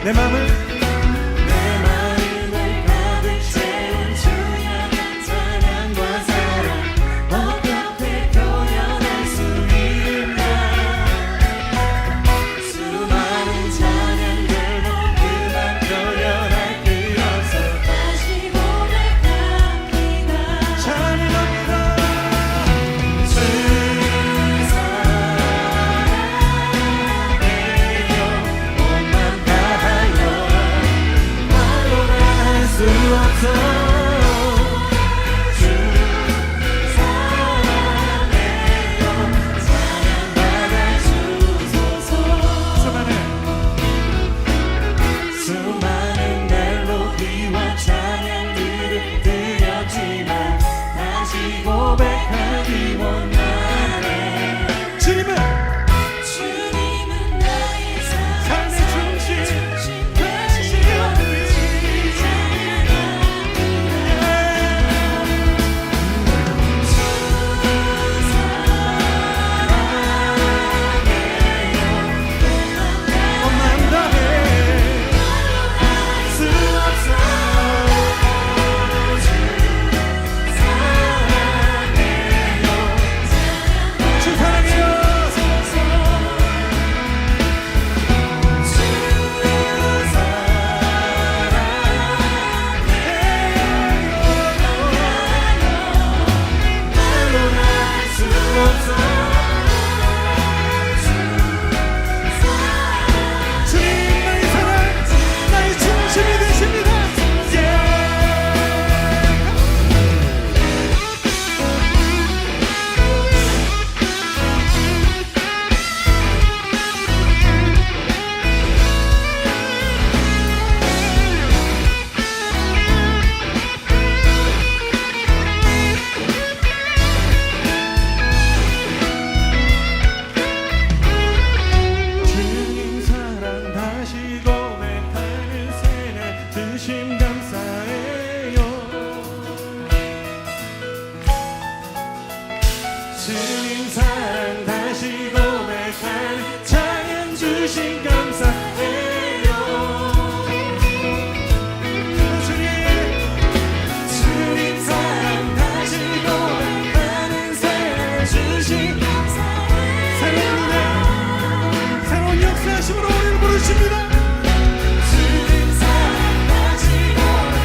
내 맘을 가득 채운 주의 찬양과 사랑 어떻게 표현할 수 있나. 수많은 찬양들도 그만 표현할 수 없어. 다시 고백합니다. 찬양합니다. 주 사랑해요. 몸만 다하여 말로는 할 수 없어. 수많은 멜로디와 찬양들을 드렸지만 다시 고백하기 원하네. 주님은 주님은 나의 삶의 중심 되시오. 엄만 다해 수 없어. 주 사랑해요. 주님 나의 사랑 나의 중심이 되십니다. 주님 사랑 다시 고백하는 새날 드심 감사해요. 주님 사랑 다시 고백하는 찬양 주심 감사해요. 주님 사랑 다시 고백하는 새날 주심 새로운 은혜 새로운 역사하심으로 우리를 부르십니다. 주님 사랑 다시 고백하는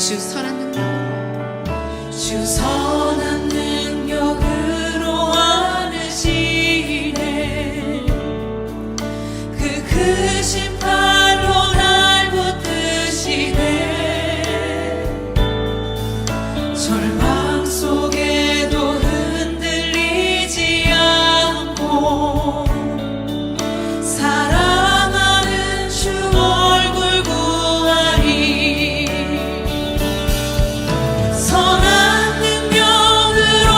주 선한 능력으로 주 선한 능력으로 안으시네 그 크신 팔로 날 붙드시네 절망 속에도 흔들리지 않고 사랑하는 주 얼굴 구하리 선한 능력으로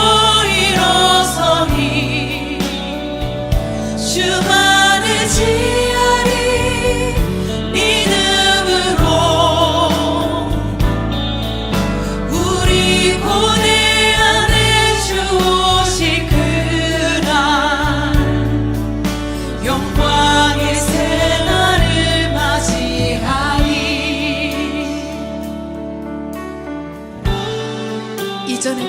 일어서니 주만을 지하리 믿음으로 우리 고대 안에 주 오실 그날 영광의 새날을 맞이하리 이전의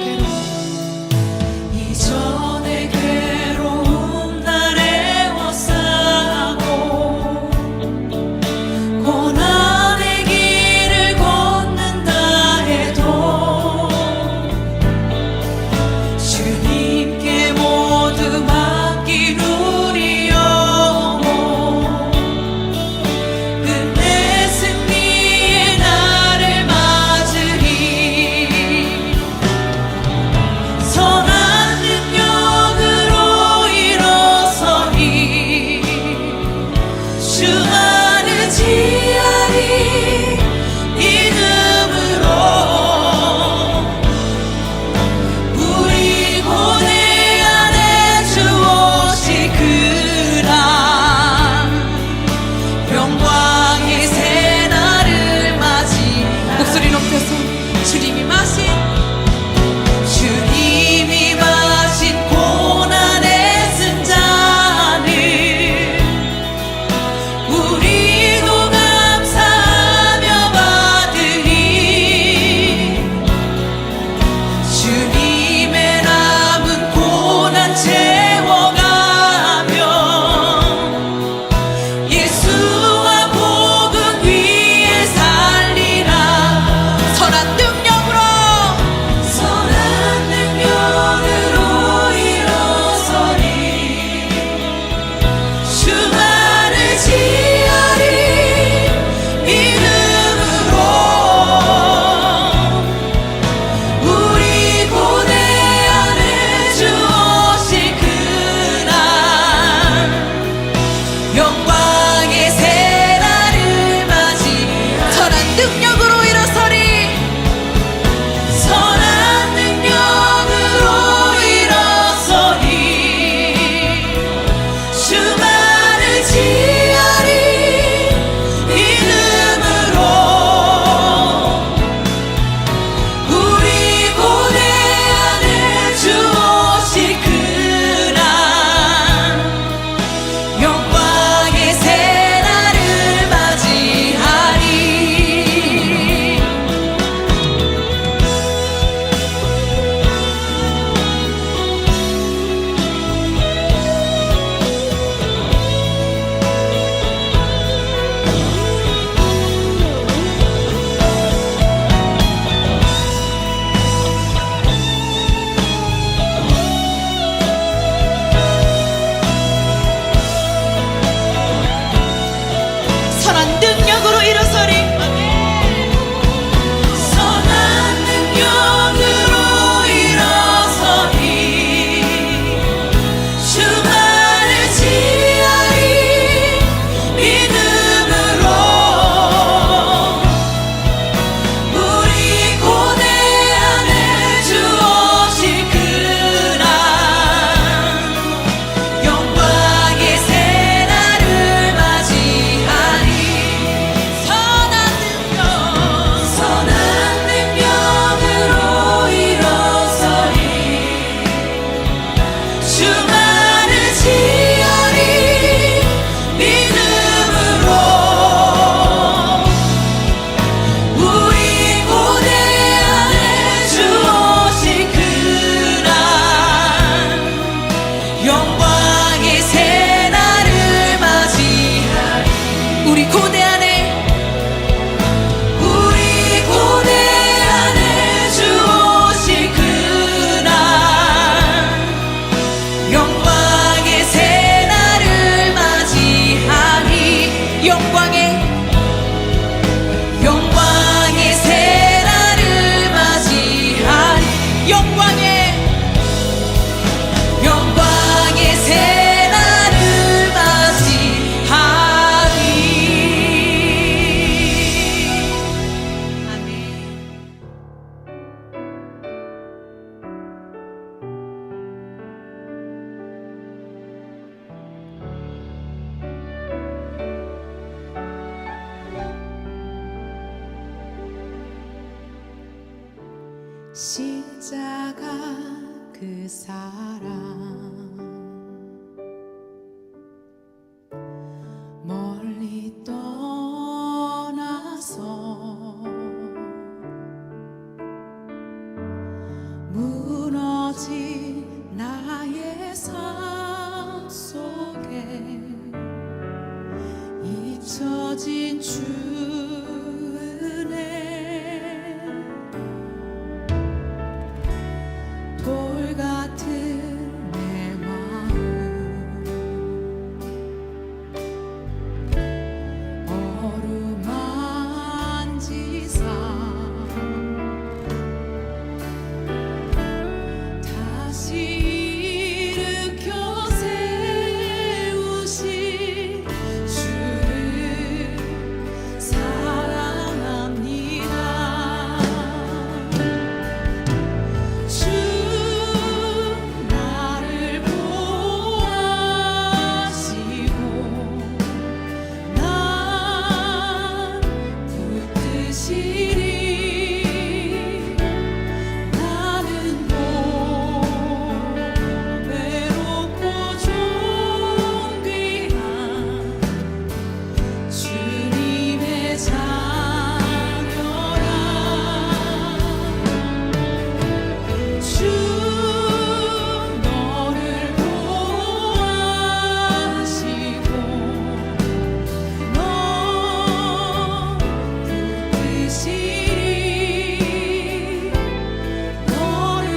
괴로움 날 애워싸고 고난의 길을 걷는다 해도 주님께 모두 맡긴 우리 영혼 끝내 승리의 날을 맞으리 선한 능력으로 일어서니 주만을 지하리 믿음으로 우리 고대 안에 주 오실 그날 영광의 새날을 맞이 목소리 높여서 주님이 마신 고난의 승잔을 우리도 감사하며 받으리 주님의 남은 고난 채워가며 예수와 복음 위에 살리라 선한 능력으로 선한 능력으로 일어서니 주만을 지하리 믿음으로 우리 고대 안에 주 오실 그날 영광의 새날을 맞이하리 선한 능력으로 일어서리 선한 능력으로 일어서니 주만을 지하리 믿음으로 우리 고대 안에 주 오실 그날 영광의 새날을 맞이하리 선한 능력으로 일어서리 선한 능력으로 일어서니 주만을 지하리 믿음으로 우리 고대 안에 주 오실 그날 영광의 새날을 맞이하리 선한 능력으로 일어서니 주만을 지하리 믿음으로 우리 고대 안에 주 오실 그날 영광의 새날을 맞이하리 우리 고대 안에 우리 고대 십자가 그 사랑 멀리 떠나서 무너진 나의 삶 속에 잊혀진 주 은혜 돌 같은 내 마음 어루만지사 다시 일으켜 세우신 주를 사랑합니다. 주 나를 보호하시고 난 붙드시리. 나는 외롭고 존귀한 주님의 자녀라. 주 너를 보호하시고 넌 붙드시리. 너를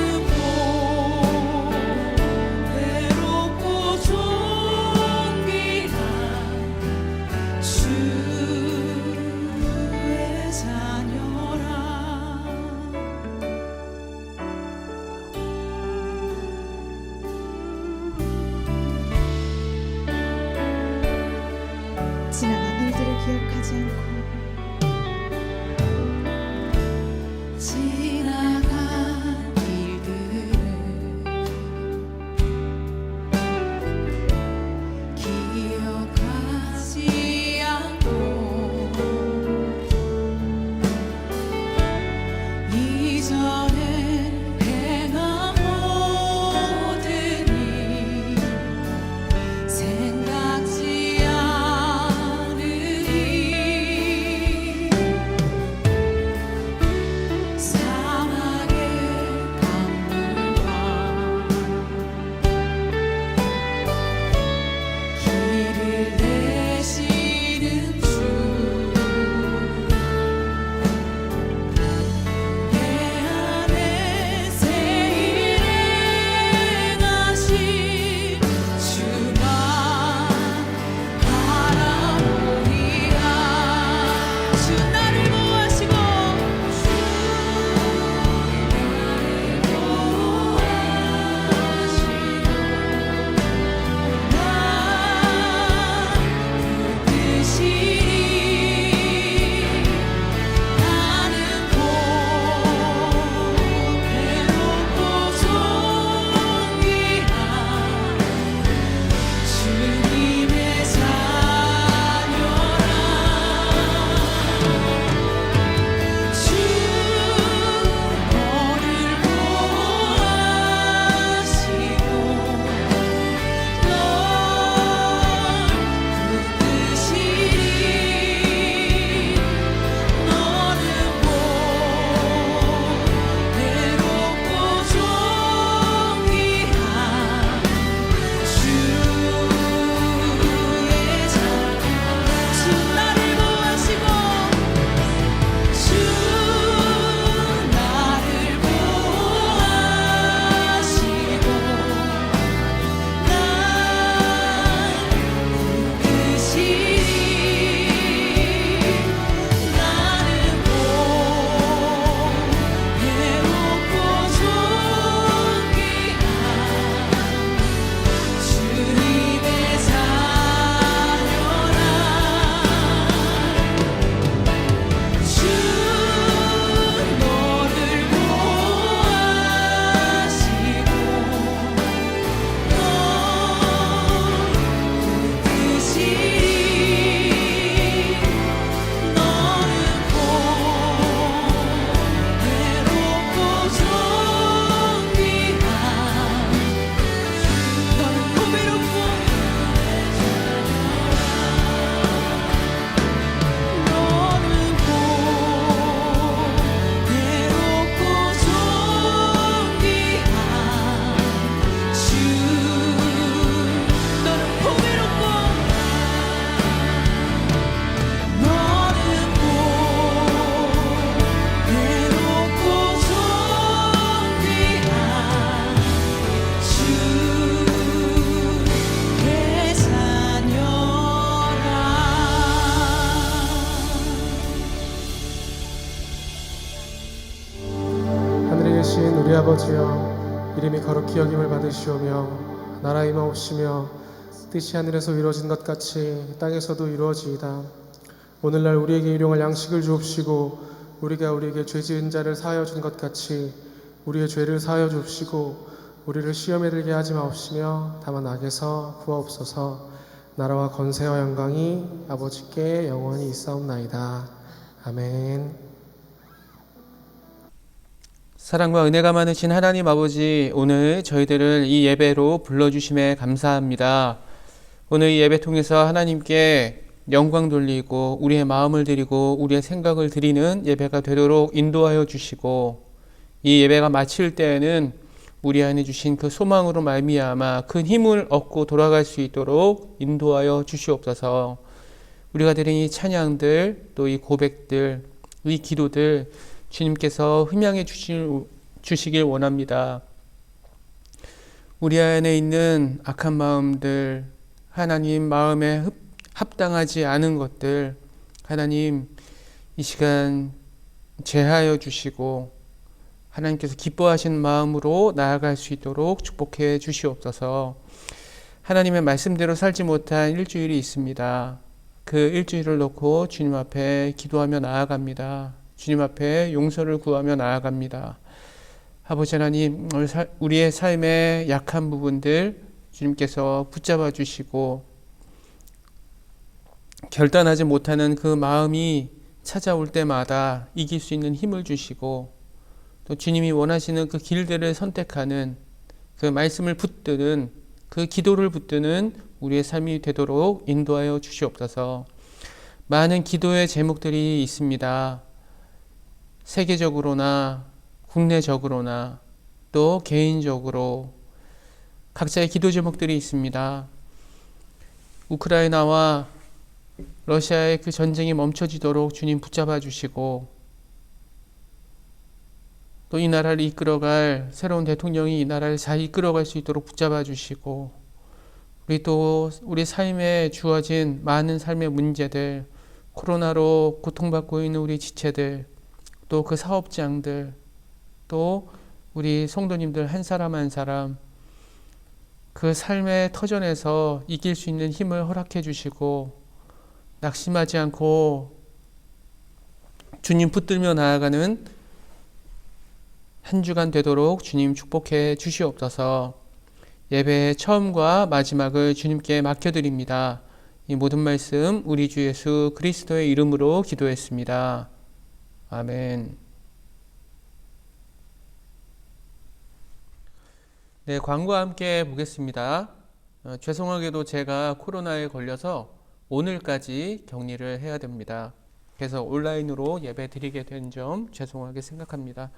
외롭고 존귀한 주의 자녀라. 지나간 일들을 기억하지 않고 지나간 일들을 기억하지 않고 이전에 행한 모든 일 생각지 않으리. 우리 아버지여, 이름이 거룩히 여김을 받으시오며 나라 임하옵시며 뜻이 하늘에서 이루어진 것 같이 땅에서도 이루어지이다. 오늘날 우리에게 일용할 양식을 주옵시고 우리가 우리에게 죄 지은 자를 사하여 준 것 같이 우리의 죄를 사하여 주옵시고 우리를 시험에 들게 하지 마옵시며 다만 악에서 구하옵소서. 나라와 권세와 영광이 아버지께 영원히 있사옵나이다. 아멘. 사랑과 은혜가 많으신 하나님 아버지, 오늘 저희들을 이 예배로 불러주심에 감사합니다. 오늘 이 예배 통해서 하나님께 영광 돌리고 우리의 마음을 드리고 우리의 생각을 드리는 예배가 되도록 인도하여 주시고, 이 예배가 마칠 때에는 우리 안에 주신 그 소망으로 말미암아 큰 힘을 얻고 돌아갈 수 있도록 인도하여 주시옵소서. 우리가 드린 이 찬양들, 또 이 고백들, 이 기도들 주님께서 흠양해 주시길 원합니다. 우리 안에 있는 악한 마음들, 하나님 마음에 합당하지 않은 것들, 하나님 이 시간 제하여 주시고 하나님께서 기뻐하신 마음으로 나아갈 수 있도록 축복해 주시옵소서. 하나님의 말씀대로 살지 못한 일주일이 있습니다. 그 일주일을 놓고 주님 앞에 기도하며 나아갑니다. 주님 앞에 용서를 구하며 나아갑니다. 아버지 하나님, 우리의 삶의 약한 부분들 주님께서 붙잡아 주시고, 결단하지 못하는 그 마음이 찾아올 때마다 이길 수 있는 힘을 주시고, 또 주님이 원하시는 그 길들을 선택하는, 그 말씀을 붙드는, 그 기도를 붙드는 우리의 삶이 되도록 인도하여 주시옵소서. 많은 기도의 제목들이 있습니다. 세계적으로나 국내적으로나 또 개인적으로 각자의 기도 제목들이 있습니다. 우크라이나와 러시아의 그 전쟁이 멈춰지도록 주님 붙잡아 주시고, 또 이 나라를 이끌어갈 새로운 대통령이 이 나라를 잘 이끌어갈 수 있도록 붙잡아 주시고, 우리 삶에 주어진 많은 삶의 문제들, 코로나로 고통받고 있는 우리 지체들, 또 그 사업장들, 또 우리 성도님들 한 사람 한 사람 그 삶의 터전에서 이길 수 있는 힘을 허락해 주시고, 낙심하지 않고 주님 붙들며 나아가는 한 주간 되도록 주님 축복해 주시옵소서. 예배의 처음과 마지막을 주님께 맡겨드립니다. 이 모든 말씀 우리 주 예수 그리스도의 이름으로 기도했습니다. 아멘. 네, 광고와 함께 보겠습니다. 죄송하게도 제가 코로나에 걸려서 오늘까지 격리를 해야 됩니다. 그래서 온라인으로 예배 드리게 된 점 죄송하게 생각합니다.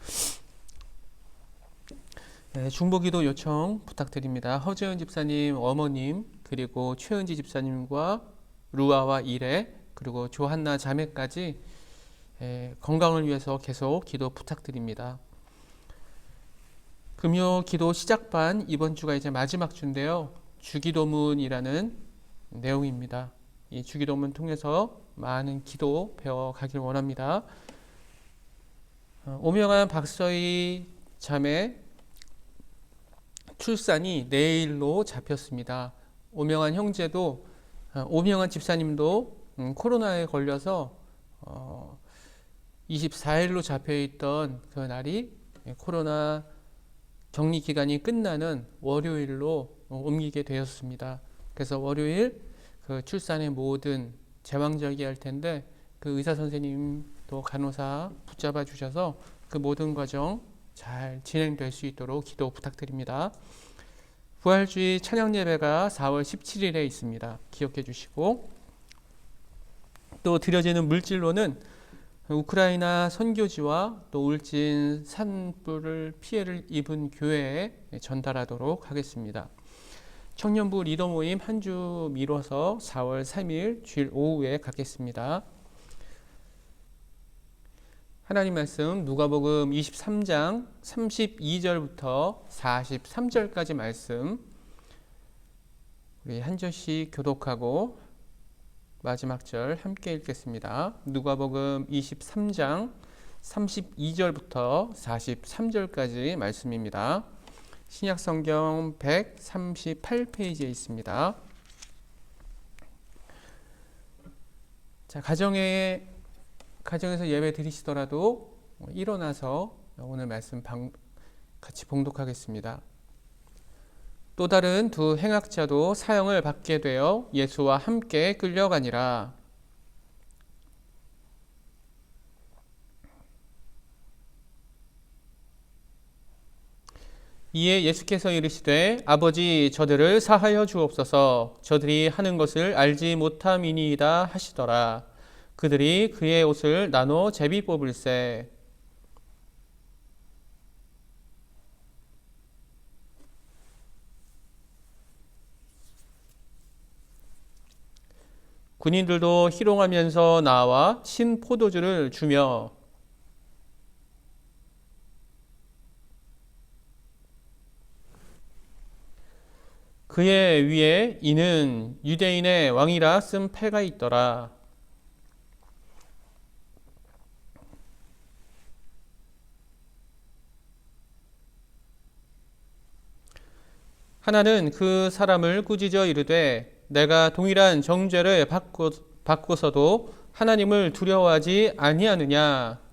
네, 중보기도 요청 부탁드립니다. 허재은 집사님 어머님, 그리고 최은지 집사님과 루아와 이래, 그리고 조한나 자매까지 건강을 위해서 계속 기도 부탁드립니다. 금요 기도 시작반, 이번 주가 이제 마지막 주인데요. 주기도문이라는 내용입니다. 이 주기도문 통해서 많은 기도 배워가길 원합니다. 오명한 박서희 자매 출산이 내일로 잡혔습니다. 오명한 형제도, 오명한 집사님도 코로나에 걸려서 24일로 잡혀있던 그 날이 코로나 격리 기간이 끝나는 월요일로 옮기게 되었습니다. 그래서 월요일 그 출산의 모든 제왕절개 할 텐데, 그 의사 선생님 또 간호사 붙잡아 주셔서 그 모든 과정 잘 진행될 수 있도록 기도 부탁드립니다. 부활주의 찬양 예배가 4월 17일에 있습니다. 기억해 주시고, 또 드려지는 물질로는 우크라이나 선교지와 또 울진 산불을 피해를 입은 교회에 전달하도록 하겠습니다. 청년부 리더 모임 한 주 미뤄서 4월 3일 주일 오후에 갖겠습니다. 하나님 말씀 누가복음 23장 32절부터 43절까지 말씀 우리 한 절씩 교독하고 마지막 절 함께 읽겠습니다. 누가복음 23장 32절부터 43절까지 말씀입니다. 신약성경 138페이지에 있습니다. 자, 가정에서 예배 드리시더라도 일어나서 오늘 말씀 같이 봉독하겠습니다. 또 다른 두 행악자도 사형을 받게 되어 예수와 함께 끌려가니라. 이에 예수께서 이르시되 아버지 저들을 사하여 주옵소서 저들이 하는 것을 알지 못함이니이다 하시더라. 그들이 그의 옷을 나눠 제비 뽑을세. 군인들도 희롱하면서 나와 신 포도주를 주며 그의 위에 이는 유대인의 왕이라 쓴 패가 있더라. 하나는 그 사람을 꾸짖어 이르되 내가 동일한 정죄를 받고서도 하나님을 두려워하지 아니하느냐.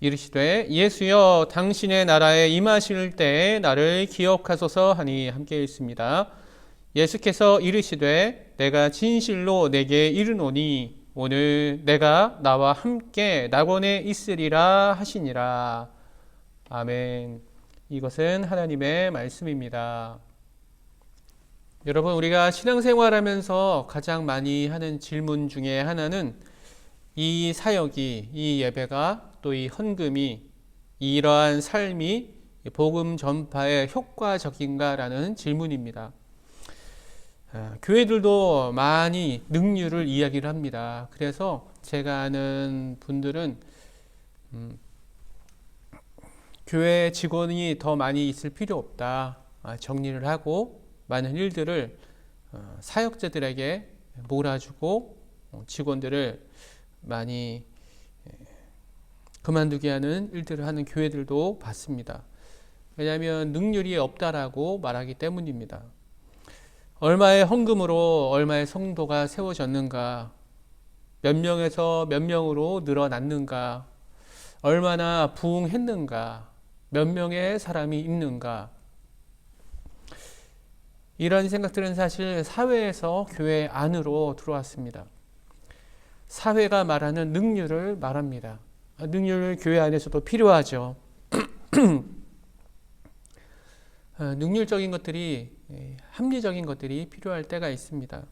이르시되 예수여 당신의 나라에 임하실 때에 나를 기억하소서 하니 함께 읽습니다. 예수께서 이르시되 내가 진실로 내게 이르노니 오늘 내가 나와 함께 낙원에 있으리라 하시니라. 아멘. 이것은 하나님의 말씀입니다. 여러분, 우리가 신앙생활하면서 가장 많이 하는 질문 중에 하나는 이 사역이, 이 예배가, 또 이 헌금이, 이러한 삶이 복음 전파에 효과적인가라는 질문입니다. 교회들도 많이 능률을 이야기를 합니다. 그래서 제가 아는 분들은 교회 직원이 더 많이 있을 필요 없다. 정리를 하고 많은 일들을 사역자들에게 몰아주고 직원들을 많이 그만두게 하는 일들을 하는 교회들도 봤습니다. 왜냐하면 능률이 없다라고 말하기 때문입니다. 얼마의 헌금으로 얼마의 성도가 세워졌는가, 몇 명에서 몇 명으로 늘어났는가, 얼마나 부흥했는가, 몇 명의 사람이 있는가, 이런 생각들은 사실 사회에서 교회 안으로 들어왔습니다. 사회가 말하는 능률을 말합니다. 능률 교회 안에서도 필요하죠. 능률적인 것들이, 합리적인 것들이 필요할 때가 있습니다.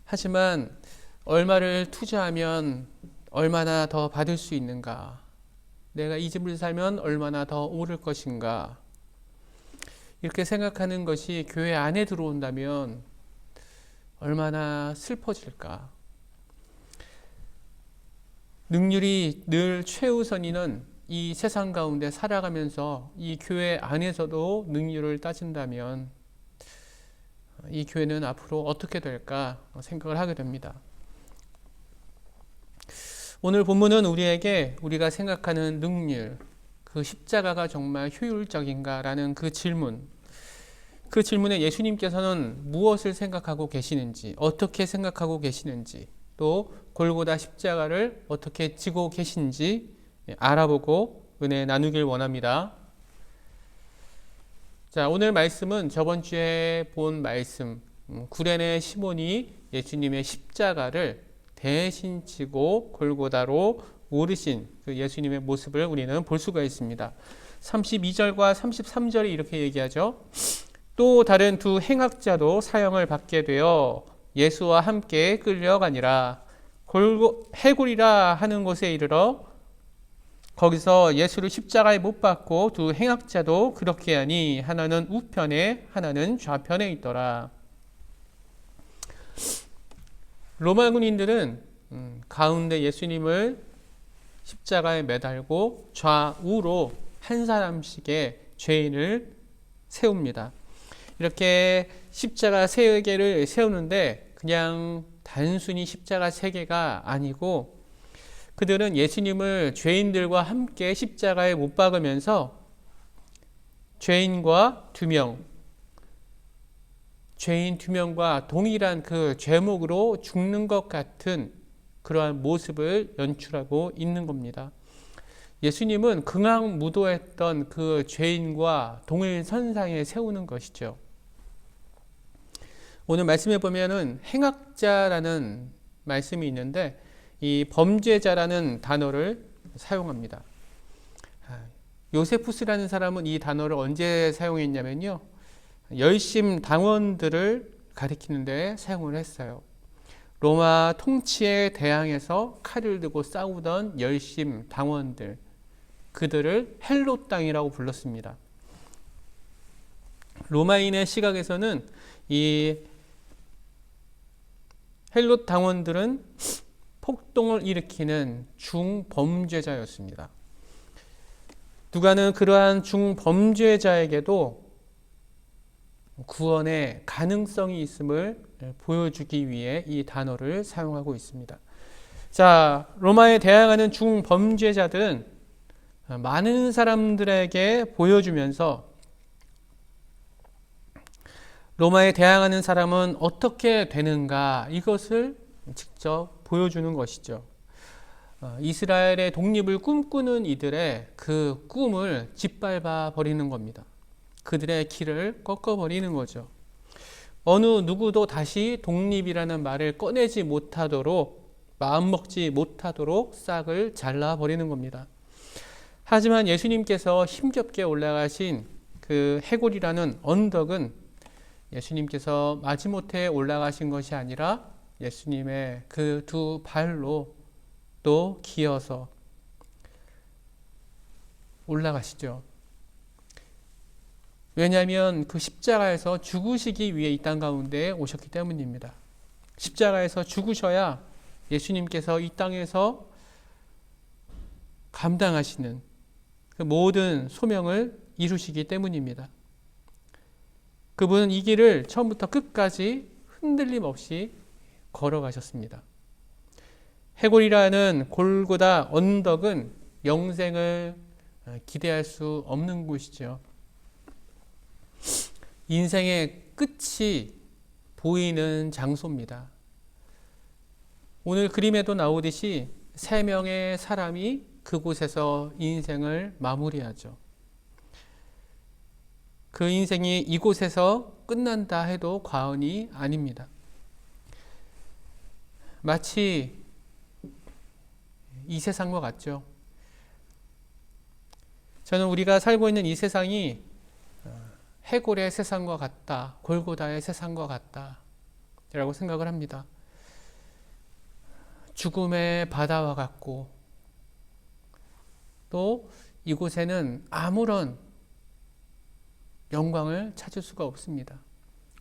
하지만 얼마를 투자하면 얼마나 더 받을 수 있는가, 내가 이 집을 살면 얼마나 더 오를 것인가, 이렇게 생각하는 것이 교회 안에 들어온다면 얼마나 슬퍼질까. 능률이 늘 최우선이는 이 세상 가운데 살아가면서 이 교회 안에서도 능률을 따진다면 이 교회는 앞으로 어떻게 될까 생각을 하게 됩니다. 오늘 본문은 우리에게 우리가 생각하는 능률, 그 십자가가 정말 효율적인가라는 그 질문에 예수님께서는 무엇을 생각하고 계시는지, 어떻게 생각하고 계시는지, 또 골고다 십자가를 어떻게 지고 계신지 알아보고 은혜 나누길 원합니다. 자, 오늘 말씀은 저번 주에 본 말씀, 구레네 시몬이 예수님의 십자가를 대신 지고 골고다로 오르신 그 예수님의 모습을 우리는 볼 수가 있습니다. 32절과 33절이 이렇게 얘기하죠. 또 다른 두 행악자도 사형을 받게 되어 예수와 함께 끌려가니라. 해골이라 하는 곳에 이르러 거기서 예수를 십자가에 못 박고 두 행악자도 그렇게 하니 하나는 우편에 하나는 좌편에 있더라. 로마 군인들은 가운데 예수님을 십자가에 매달고 좌우로 한 사람씩의 죄인을 세웁니다. 이렇게 십자가 3개를 세우는데 그냥 단순히 십자가 3개가 아니고 그들은 예수님을 죄인들과 함께 십자가에 못 박으면서 죄인과 2명, 죄인 2명과 동일한 그 죄목으로 죽는 것 같은 그러한 모습을 연출하고 있는 겁니다. 예수님은 극악무도했던 그 죄인과 동일선상에 세우는 것이죠. 오늘 말씀에 보면은 행악자라는 말씀이 있는데 이 범죄자라는 단어를 사용합니다. 요세푸스라는 사람은 이 단어를 언제 사용했냐면요. 열심 당원들을 가리키는 데 사용을 했어요. 로마 통치에 대항해서 칼을 들고 싸우던 열심 당원들, 그들을 헬롯 당이라고 불렀습니다. 로마인의 시각에서는 이 헬롯 당원들은 폭동을 일으키는 중범죄자였습니다. 누가는 그러한 중범죄자에게도 구원의 가능성이 있음을 보여주기 위해 이 단어를 사용하고 있습니다. 자, 로마에 대항하는 중범죄자들은 많은 사람들에게 보여주면서 로마에 대항하는 사람은 어떻게 되는가 이것을 직접 보여주는 것이죠. 이스라엘의 독립을 꿈꾸는 이들의 그 꿈을 짓밟아 버리는 겁니다. 그들의 길을 꺾어버리는 거죠. 어느 누구도 다시 독립이라는 말을 꺼내지 못하도록, 마음먹지 못하도록 싹을 잘라버리는 겁니다. 하지만 예수님께서 힘겹게 올라가신 그 해골이라는 언덕은 예수님께서 마지못해 올라가신 것이 아니라 예수님의 그 2 발로 또 기어서 올라가시죠. 왜냐하면 그 십자가에서 죽으시기 위해 이 땅 가운데 오셨기 때문입니다. 십자가에서 죽으셔야 예수님께서 이 땅에서 감당하시는 그 모든 소명을 이루시기 때문입니다. 그분은 이 길을 처음부터 끝까지 흔들림 없이 걸어가셨습니다. 해골이라는 골고다 언덕은 영생을 기대할 수 없는 곳이죠. 인생의 끝이 보이는 장소입니다. 오늘 그림에도 나오듯이 3명의 사람이 그곳에서 인생을 마무리하죠. 그 인생이 이곳에서 끝난다 해도 과언이 아닙니다. 마치 이 세상과 같죠. 저는 우리가 살고 있는 이 세상이 해골의 세상과 같다, 골고다의 세상과 같다 라고 생각을 합니다. 죽음의 바다와 같고 또 이곳에는 아무런 영광을 찾을 수가 없습니다.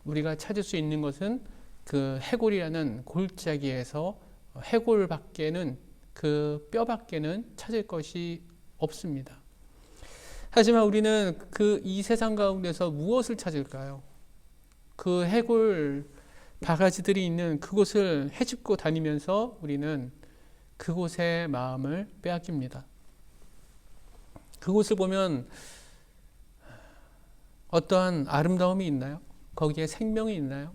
우리가 찾을 수 있는 것은 그 해골이라는 골짜기에서 해골밖에는, 그 뼈밖에는 찾을 것이 없습니다. 하지만 우리는 그 이 세상 가운데서 무엇을 찾을까요? 그 해골 바가지들이 있는 그곳을 헤집고 다니면서 우리는 그곳의 마음을 빼앗깁니다. 그곳을 보면 어떠한 아름다움이 있나요? 거기에 생명이 있나요?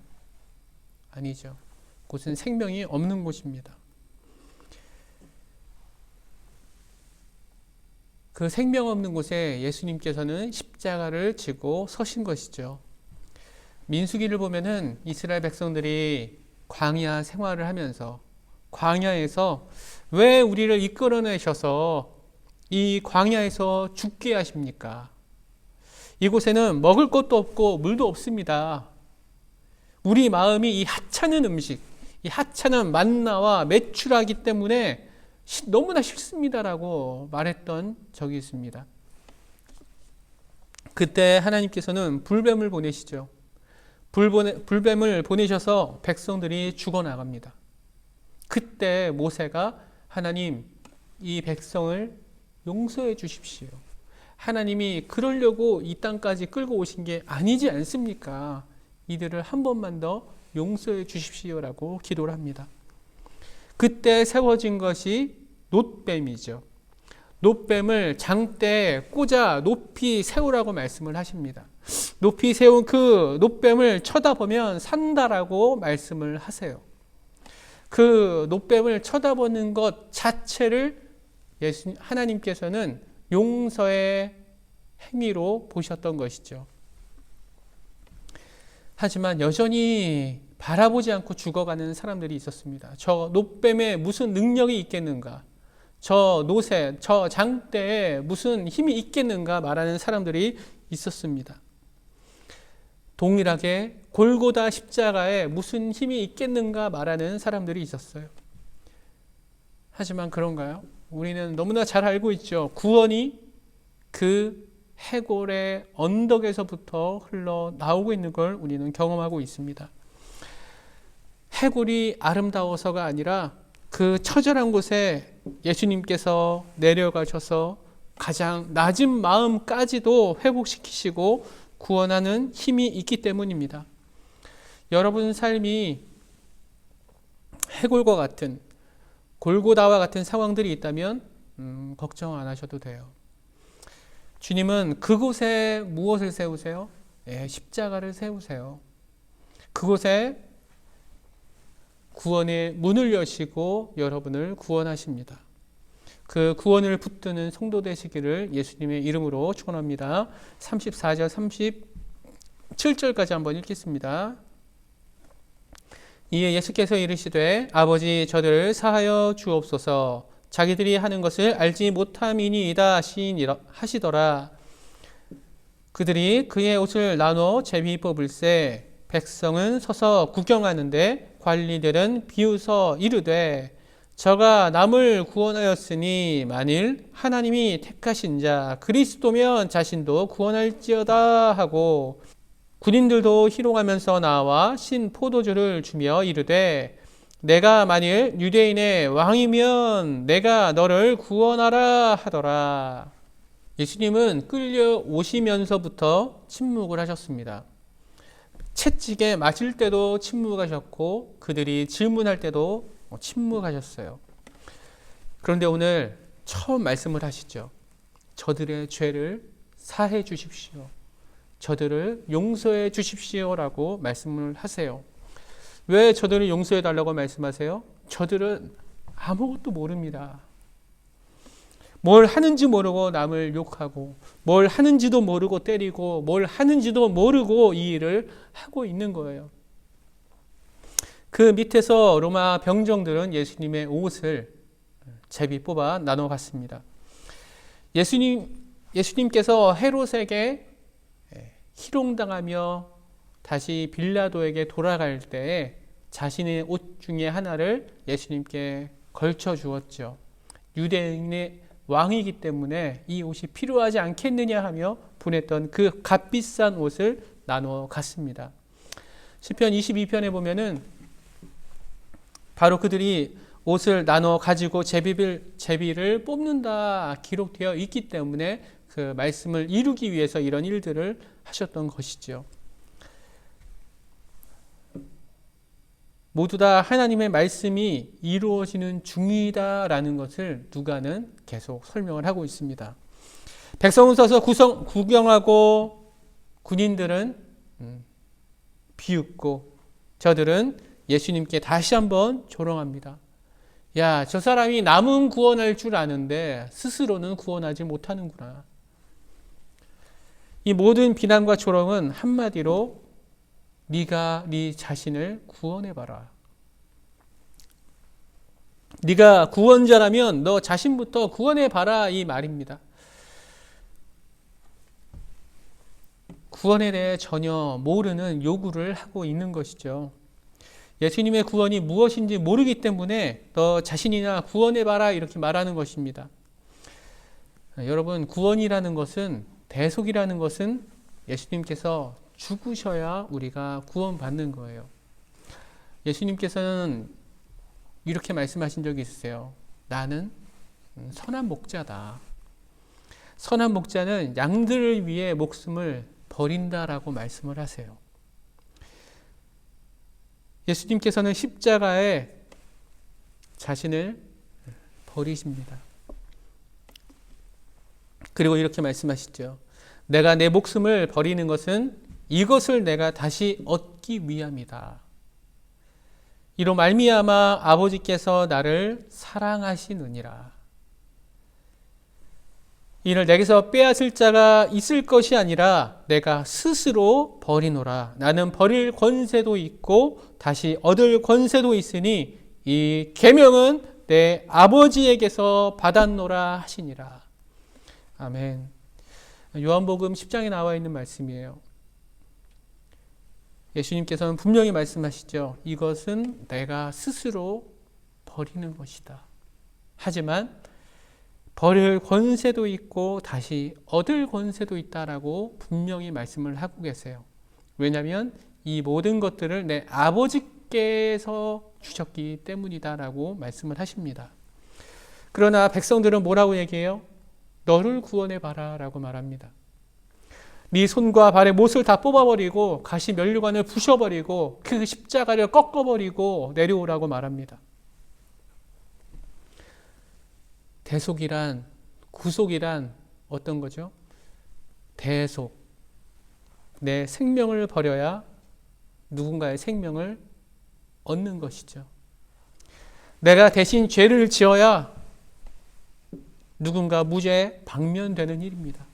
아니죠. 그곳은 생명이 없는 곳입니다. 그 생명 없는 곳에 예수님께서는 십자가를 지고 서신 것이죠. 민수기를 보면은 이스라엘 백성들이 광야 생활을 하면서 광야에서 왜 우리를 이끌어내셔서 이 광야에서 죽게 하십니까? 이곳에는 먹을 것도 없고 물도 없습니다. 우리 마음이 이 하찮은 음식, 이 하찮은 만나와 매출하기 때문에 너무나 싫습니다라고 말했던 적이 있습니다. 그때 하나님께서는 불뱀을 보내시죠. 불뱀을 보내셔서 백성들이 죽어나갑니다. 그때 모세가 하나님, 이 백성을 용서해 주십시오. 하나님이 그러려고 이 땅까지 끌고 오신 게 아니지 않습니까? 이들을 한 번만 더 용서해 주십시오라고 기도를 합니다. 그때 세워진 것이 놋뱀이죠. 놋뱀을 장대에 꽂아 높이 세우라고 말씀을 하십니다. 높이 세운 그 놋뱀을 쳐다보면 산다라고 말씀을 하세요. 그 놋뱀을 쳐다보는 것 자체를 하나님께서는 용서의 행위로 보셨던 것이죠. 하지만 여전히 바라보지 않고 죽어가는 사람들이 있었습니다. 저 놋뱀에 무슨 능력이 있겠는가? 저 놋에, 저 장대에 무슨 힘이 있겠는가 말하는 사람들이 있었습니다. 동일하게 골고다 십자가에 무슨 힘이 있겠는가 말하는 사람들이 있었어요. 하지만 그런가요? 우리는 너무나 잘 알고 있죠. 구원이 그 해골의 언덕에서부터 흘러나오고 있는 걸 우리는 경험하고 있습니다. 해골이 아름다워서가 아니라 그 처절한 곳에 예수님께서 내려가셔서 가장 낮은 마음까지도 회복시키시고 구원하는 힘이 있기 때문입니다. 여러분 삶이 해골과 같은 골고다와 같은 상황들이 있다면 걱정 안 하셔도 돼요. 주님은 그곳에 무엇을 세우세요? 십자가를 세우세요. 그곳에 구원의 문을 여시고 여러분을 구원하십니다. 그 구원을 붙드는 성도 되시기를 예수님의 이름으로 축원합니다. 34절 37절까지 한번 읽겠습니다. 이에 예수께서 이르시되 아버지 저들을 사하여 주옵소서. 자기들이 하는 것을 알지 못함이니이다 하시더라. 그들이 그의 옷을 나눠 제비 뽑을세. 백성은 서서 구경하는데 관리들은 비웃어 이르되 저가 남을 구원하였으니 만일 하나님이 택하신 자 그리스도면 자신도 구원할지어다 하고 군인들도 희롱하면서 나와 신 포도주를 주며 이르되 내가 만일 유대인의 왕이면 내가 너를 구원하라 하더라. 예수님은 끌려오시면서부터 침묵을 하셨습니다. 채찍에 맞을 때도 침묵하셨고 그들이 질문할 때도 침묵하셨어요. 그런데 오늘 처음 말씀을 하시죠. 저들의 죄를 사해 주십시오. 저들을 용서해 주십시오라고 말씀을 하세요. 왜 저들을 용서해 달라고 말씀하세요? 저들은 아무것도 모릅니다. 뭘 하는지 모르고 남을 욕하고 뭘 하는지도 모르고 때리고 뭘 하는지도 모르고 이 일을 하고 있는 거예요. 그 밑에서 로마 병정들은 예수님의 옷을 제비 뽑아 나눠 갔습니다. 예수님께서 헤롯에게 희롱당하며 다시 빌라도에게 돌아갈 때에 자신의 옷 중에 하나를 예수님께 걸쳐 주었죠. 유대인의 왕이기 때문에 이 옷이 필요하지 않겠느냐 하며 보냈던 그 값비싼 옷을 나눠 갔습니다. 시편 22편에 보면은 바로 그들이 옷을 나눠 가지고 제비를 뽑는다 기록되어 있기 때문에 그 말씀을 이루기 위해서 이런 일들을 하셨던 것이죠. 모두 다 하나님의 말씀이 이루어지는 중이다라는 것을 누가는 계속 설명을 하고 있습니다. 백성은 서서 구경하고 군인들은 비웃고 저들은 예수님께 다시 한번 조롱합니다. 야, 저 사람이 남은 구원할 줄 아는데 스스로는 구원하지 못하는구나. 이 모든 비난과 조롱은 한마디로 네가 네 자신을 구원해봐라. 네가 구원자라면 너 자신부터 구원해봐라 이 말입니다. 구원에 대해 전혀 모르는 요구를 하고 있는 것이죠. 예수님의 구원이 무엇인지 모르기 때문에 너 자신이나 구원해봐라 이렇게 말하는 것입니다. 여러분, 구원이라는 것은, 대속이라는 것은 예수님께서 죽으셔야 우리가 구원받는 거예요. 예수님께서는 이렇게 말씀하신 적이 있으세요. 나는 선한 목자다. 선한 목자는 양들을 위해 목숨을 버린다라고 말씀을 하세요. 예수님께서는 십자가에 자신을 버리십니다. 그리고 이렇게 말씀하시죠. 내가 내 목숨을 버리는 것은 이것을 내가 다시 얻기 위함이다. 이로 말미암아 아버지께서 나를 사랑하시느니라. 이를 내게서 빼앗을 자가 있을 것이 아니라 내가 스스로 버리노라. 나는 버릴 권세도 있고 다시 얻을 권세도 있으니 이 계명은 내 아버지에게서 받았노라 하시니라. 아멘. 요한복음 10장에 나와 있는 말씀이에요. 예수님께서는 분명히 말씀하시죠. 이것은 내가 스스로 버리는 것이다. 하지만 버릴 권세도 있고 다시 얻을 권세도 있다라고 분명히 말씀을 하고 계세요. 왜냐하면 이 모든 것들을 내 아버지께서 주셨기 때문이다라고 말씀을 하십니다. 그러나 백성들은 뭐라고 얘기해요? 너를 구원해 봐라 라고 말합니다. 네 손과 발의 못을 다 뽑아버리고 가시 면류관을 부셔버리고 그 십자가를 꺾어버리고 내려오라고 말합니다. 대속이란, 구속이란 어떤 거죠? 대속. 내 생명을 버려야 누군가의 생명을 얻는 것이죠. 내가 대신 죄를 지어야 누군가 무죄 방면되는 일입니다.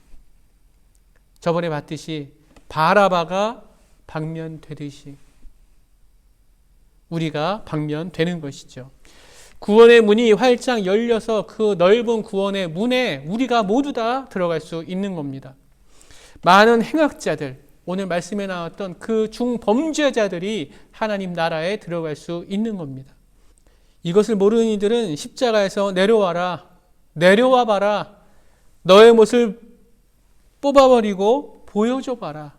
저번에 봤듯이 바라바가 방면되듯이 우리가 방면되는 것이죠. 구원의 문이 활짝 열려서 그 넓은 구원의 문에 우리가 모두 다 들어갈 수 있는 겁니다. 많은 행악자들, 오늘 말씀에 나왔던 그 중범죄자들이 하나님 나라에 들어갈 수 있는 겁니다. 이것을 모르는 이들은 십자가에서 내려와라, 내려와 봐라, 너의 못을 뽑아버리고 보여줘 봐라,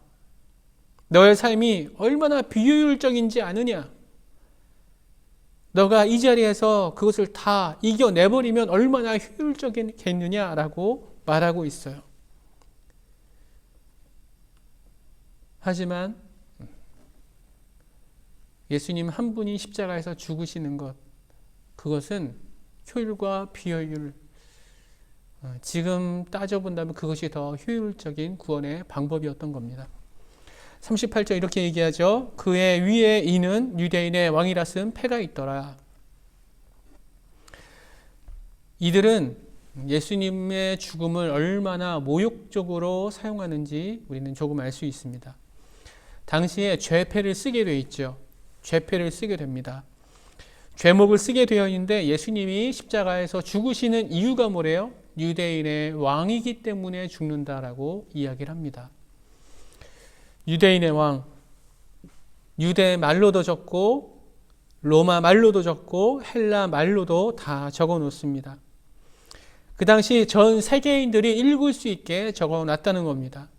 너의 삶이 얼마나 비효율적인지 아느냐, 너가 이 자리에서 그것을 다 이겨내버리면 얼마나 효율적이겠느냐라고 말하고 있어요. 하지만 예수님 한 분이 십자가에서 죽으시는 것, 그것은 효율과 비효율, 지금 따져본다면 그것이 더 효율적인 구원의 방법이었던 겁니다. 38절 이렇게 얘기하죠. 그의 위에 이는 유대인의 왕이라 쓴 패가 있더라. 이들은 예수님의 죽음을 얼마나 모욕적으로 사용하는지 우리는 조금 알 수 있습니다. 당시에 죄패를 쓰게 되어 있죠. 죄패를 쓰게 됩니다. 죄목을 쓰게 되어 있는데 예수님이 십자가에서 죽으시는 이유가 뭐래요? 유대인의 왕이기 때문에 죽는다라고 이야기를 합니다. 유대인의 왕, 유대 말로도 적고 로마 말로도 적고 헬라 말로도 다 적어 놓습니다. 그 당시 전 세계인들이 읽을 수 있게 적어 놨다는 겁니다.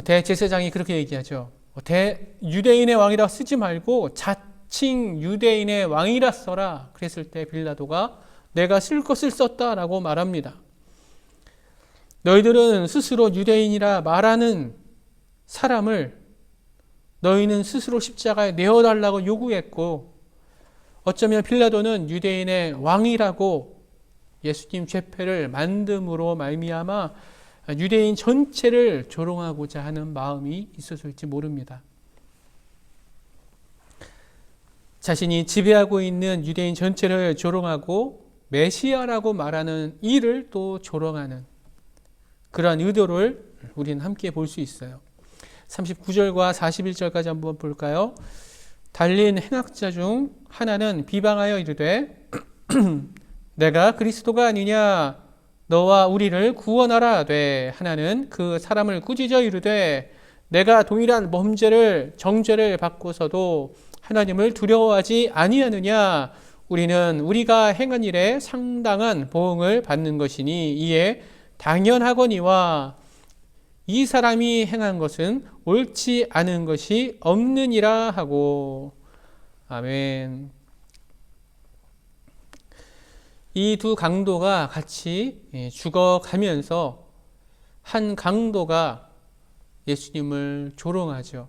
대제사장이 그렇게 얘기하죠. 유대인의 왕이라 쓰지 말고 자칭 유대인의 왕이라 써라. 그랬을 때 빌라도가 내가 쓸 것을 썼다라고 말합니다. 너희들은 스스로 유대인이라 말하는 사람을 너희는 스스로 십자가에 내어달라고 요구했고, 어쩌면 빌라도는 유대인의 왕이라고 예수님 죄패를 만듦으로 말미암아 유대인 전체를 조롱하고자 하는 마음이 있었을지 모릅니다. 자신이 지배하고 있는 유대인 전체를 조롱하고 메시아라고 말하는 이를 또 조롱하는 그러한 의도를 우리는 함께 볼 수 있어요. 39절과 41절까지 한번 볼까요? 달린 행악자 중 하나는 비방하여 이르되 내가 그리스도가 아니냐, 너와 우리를 구원하라 하되, 하나는 그 사람을 꾸짖어 이르되 내가 동일한 범죄를 정죄를 받고서도 하나님을 두려워하지 아니하느냐, 우리는 우리가 행한 일에 상당한 보응을 받는 것이니 이에 당연하거니와 이 사람이 행한 것은 옳지 않은 것이 없느니라 하고. 아멘. 이 두 강도가 같이 죽어가면서 한 강도가 예수님을 조롱하죠.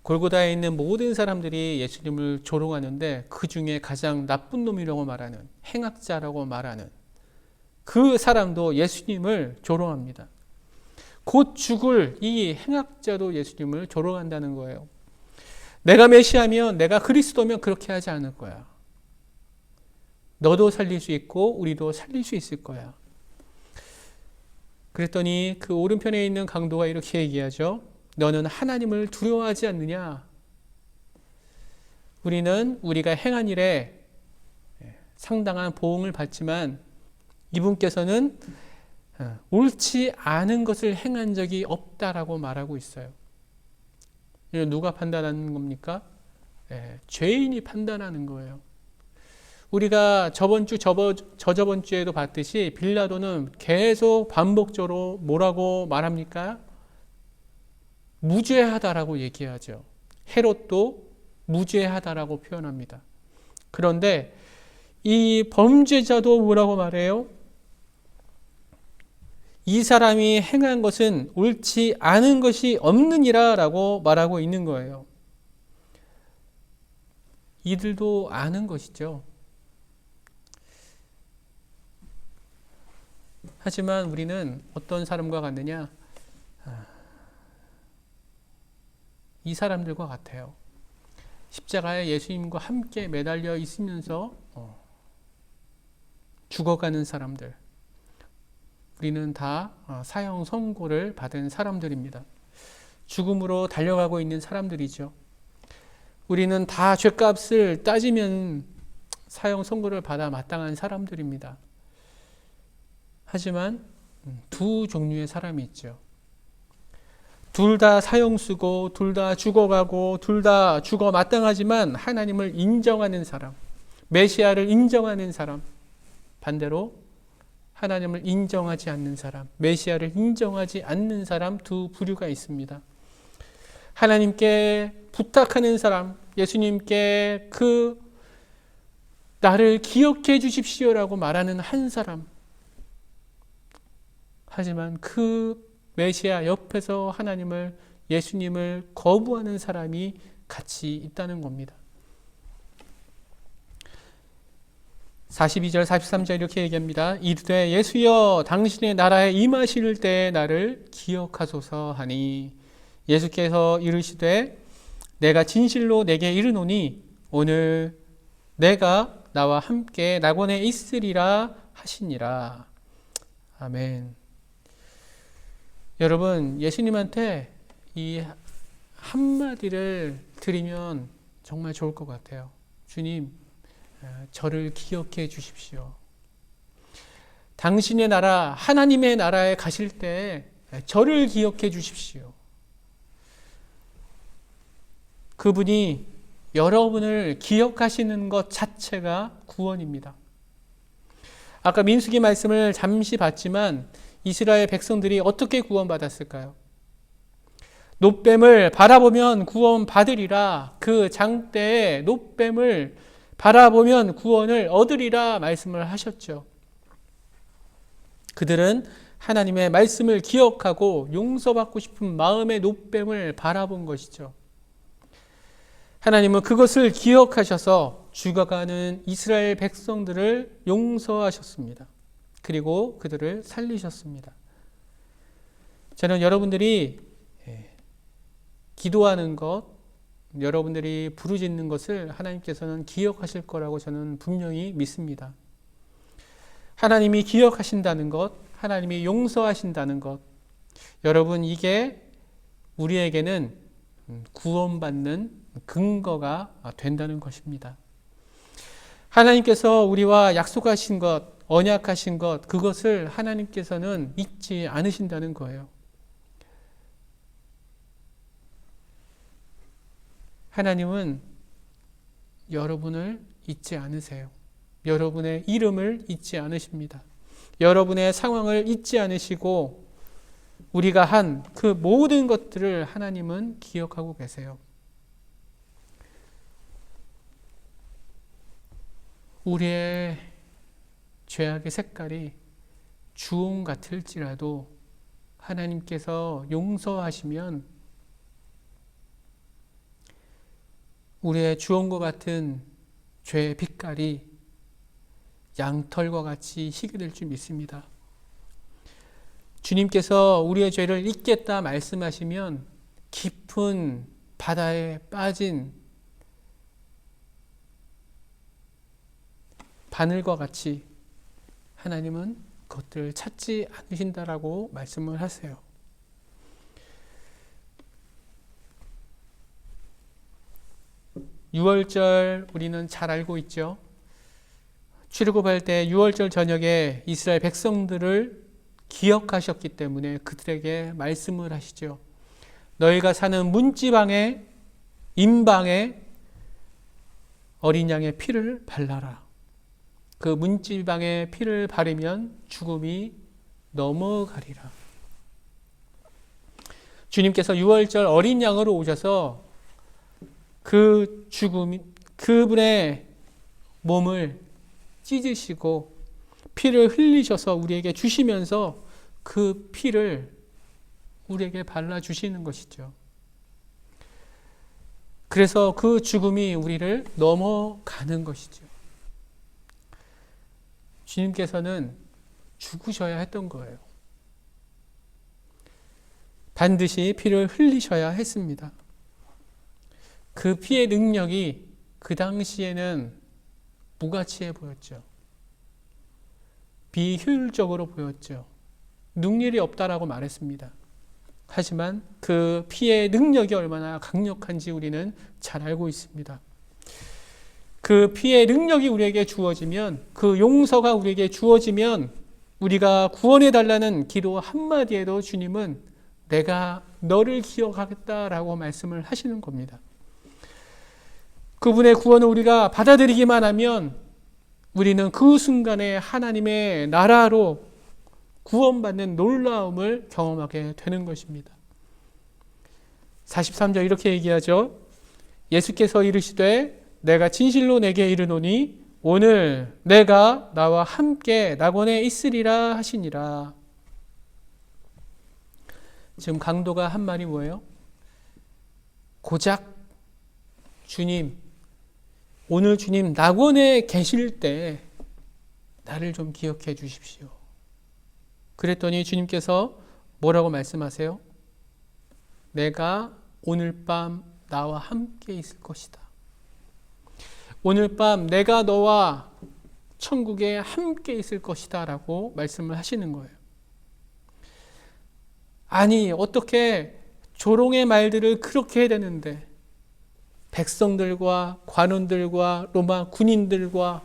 골고다에 있는 모든 사람들이 예수님을 조롱하는데 그 중에 가장 나쁜 놈이라고 말하는, 행악자라고 말하는 그 사람도 예수님을 조롱합니다. 곧 죽을 이 행악자도 예수님을 조롱한다는 거예요. 내가 메시아면, 내가 그리스도면 그렇게 하지 않을 거야. 너도 살릴 수 있고 우리도 살릴 수 있을 거야. 그랬더니 그 오른편에 있는 강도가 이렇게 얘기하죠. 너는 하나님을 두려워하지 않느냐? 우리는 우리가 행한 일에 상당한 보응을 받지만 이분께서는 옳지 않은 것을 행한 적이 없다라고 말하고 있어요. 이건 누가 판단하는 겁니까? 죄인이 판단하는 거예요. 우리가 저저번 주에도 봤듯이 빌라도는 계속 반복적으로 뭐라고 말합니까? 무죄하다라고 얘기하죠. 헤롯도 무죄하다라고 표현합니다. 그런데 이 범죄자도 뭐라고 말해요? 이 사람이 행한 것은 옳지 않은 것이 없느니라 라고 말하고 있는 거예요. 이들도 아는 것이죠. 하지만 우리는 어떤 사람과 같느냐? 이 사람들과 같아요. 십자가에 예수님과 함께 매달려 있으면서 죽어가는 사람들. 우리는 다 사형 선고를 받은 사람들입니다. 죽음으로 달려가고 있는 사람들이죠. 우리는 다 죄값을 따지면 사형 선고를 받아 마땅한 사람들입니다. 하지만 두 종류의 사람이 있죠. 둘 다 사형 쓰고 둘 다 죽어가고 둘 다 죽어 마땅하지만 하나님을 인정하는 사람, 메시아를 인정하는 사람, 반대로 하나님을 인정하지 않는 사람, 메시아를 인정하지 않는 사람 두 부류가 있습니다. 하나님께 부탁하는 사람, 예수님께 나를 기억해 주십시오라고 말하는 한 사람, 하지만 그 메시아 옆에서 하나님을, 예수님을 거부하는 사람이 같이 있다는 겁니다. 42절 43절 이렇게 얘기합니다. 이르되 예수여 당신의 나라에 임하실 때에 나를 기억하소서 하니 예수께서 이르시되 내가 진실로 내게 이르노니 오늘 내가 나와 함께 낙원에 있으리라 하시니라. 아멘. 여러분, 예수님한테 이 한마디를 드리면 정말 좋을 것 같아요. 주님, 저를 기억해 주십시오. 당신의 나라, 하나님의 나라에 가실 때 저를 기억해 주십시오. 그분이 여러분을 기억하시는 것 자체가 구원입니다. 아까 민수기 말씀을 잠시 봤지만 이스라엘 백성들이 어떻게 구원받았을까요? 놋뱀을 바라보면 구원받으리라. 그 장대에 놋뱀을 바라보면 구원을 얻으리라 말씀을 하셨죠. 그들은 하나님의 말씀을 기억하고 용서받고 싶은 마음의 놋뱀을 바라본 것이죠. 하나님은 그것을 기억하셔서 죽어가는 이스라엘 백성들을 용서하셨습니다. 그리고 그들을 살리셨습니다. 저는 여러분들이 기도하는 것, 여러분들이 부르짖는 것을 하나님께서는 기억하실 거라고 저는 분명히 믿습니다. 하나님이 기억하신다는 것, 하나님이 용서하신다는 것, 여러분 이게 우리에게는 구원받는 근거가 된다는 것입니다. 하나님께서 우리와 약속하신 것, 언약하신 것, 그것을 하나님께서는 잊지 않으신다는 거예요. 하나님은 여러분을 잊지 않으세요. 여러분의 이름을 잊지 않으십니다. 여러분의 상황을 잊지 않으시고 우리가 한 그 모든 것들을 하나님은 기억하고 계세요. 우리의 죄악의 색깔이 주홍 같을지라도 하나님께서 용서하시면 우리의 주홍과 같은 죄의 빛깔이 양털과 같이 희게 될 줄 믿습니다. 주님께서 우리의 죄를 잊겠다 말씀하시면 깊은 바다에 빠진 바늘과 같이 하나님은 그것들을 찾지 않으신다라고 말씀을 하세요. 유월절 우리는 잘 알고 있죠. 출애굽할 때 유월절 저녁에 이스라엘 백성들을 기억하셨기 때문에 그들에게 말씀을 하시죠. 너희가 사는 문지방에 임방에 어린 양의 피를 발라라. 그 문지방에 피를 바르면 죽음이 넘어가리라. 주님께서 유월절 어린 양으로 오셔서 그 죽음, 그분의 몸을 찢으시고 피를 흘리셔서 우리에게 주시면서 그 피를 우리에게 발라주시는 것이죠. 그래서 그 죽음이 우리를 넘어가는 것이죠. 주님께서는 죽으셔야 했던 거예요. 반드시 피를 흘리셔야 했습니다. 그 피의 능력이 그 당시에는 무가치해 보였죠. 비효율적으로 보였죠. 능률이 없다라고 말했습니다. 하지만 그 피의 능력이 얼마나 강력한지 우리는 잘 알고 있습니다. 그 피의 능력이 우리에게 주어지면, 그 용서가 우리에게 주어지면 우리가 구원해 달라는 기도 한마디에도 주님은 내가 너를 기억하겠다라고 말씀을 하시는 겁니다. 그분의 구원을 우리가 받아들이기만 하면 우리는 그 순간에 하나님의 나라로 구원받는 놀라움을 경험하게 되는 것입니다. 43절 이렇게 얘기하죠. 예수께서 이르시되 내가 진실로 내게 이르노니 오늘 내가 나와 함께 낙원에 있으리라 하시니라. 지금 강도가 한 말이 뭐예요? 고작 주님, 오늘 주님 낙원에 계실 때 나를 좀 기억해 주십시오. 그랬더니 주님께서 뭐라고 말씀하세요? 내가 오늘 밤 나와 함께 있을 것이다. 오늘 밤 내가 너와 천국에 함께 있을 것이다 라고 말씀을 하시는 거예요. 아니, 어떻게 조롱의 말들을 그렇게 해야 되는데 백성들과 관원들과 로마 군인들과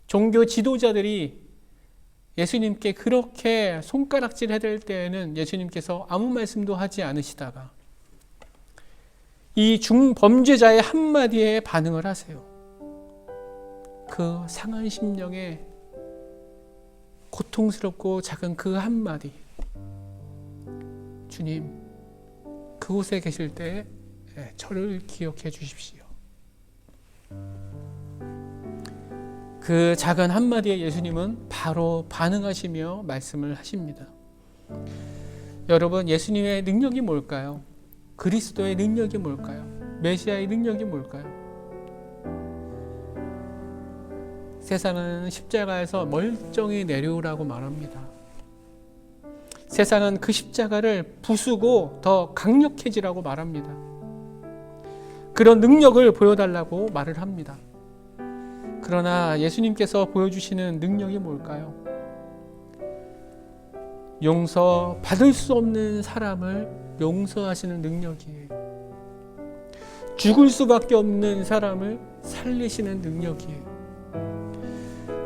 종교 지도자들이 예수님께 그렇게 손가락질 해야 될 때에는 예수님께서 아무 말씀도 하지 않으시다가 이 중범죄자의 한마디에 반응을 하세요. 그 상한 심령에 고통스럽고 작은 그 한마디, 주님 그곳에 계실 때 저를 기억해 주십시오. 그 작은 한마디에 예수님은 바로 반응하시며 말씀을 하십니다. 여러분, 예수님의 능력이 뭘까요? 그리스도의 능력이 뭘까요? 메시아의 능력이 뭘까요? 세상은 십자가에서 멀쩡히 내려오라고 말합니다. 세상은 그 십자가를 부수고 더 강력해지라고 말합니다. 그런 능력을 보여달라고 말을 합니다. 그러나 예수님께서 보여주시는 능력이 뭘까요? 용서받을 수 없는 사람을 용서하시는 능력이에요. 죽을 수밖에 없는 사람을 살리시는 능력이에요.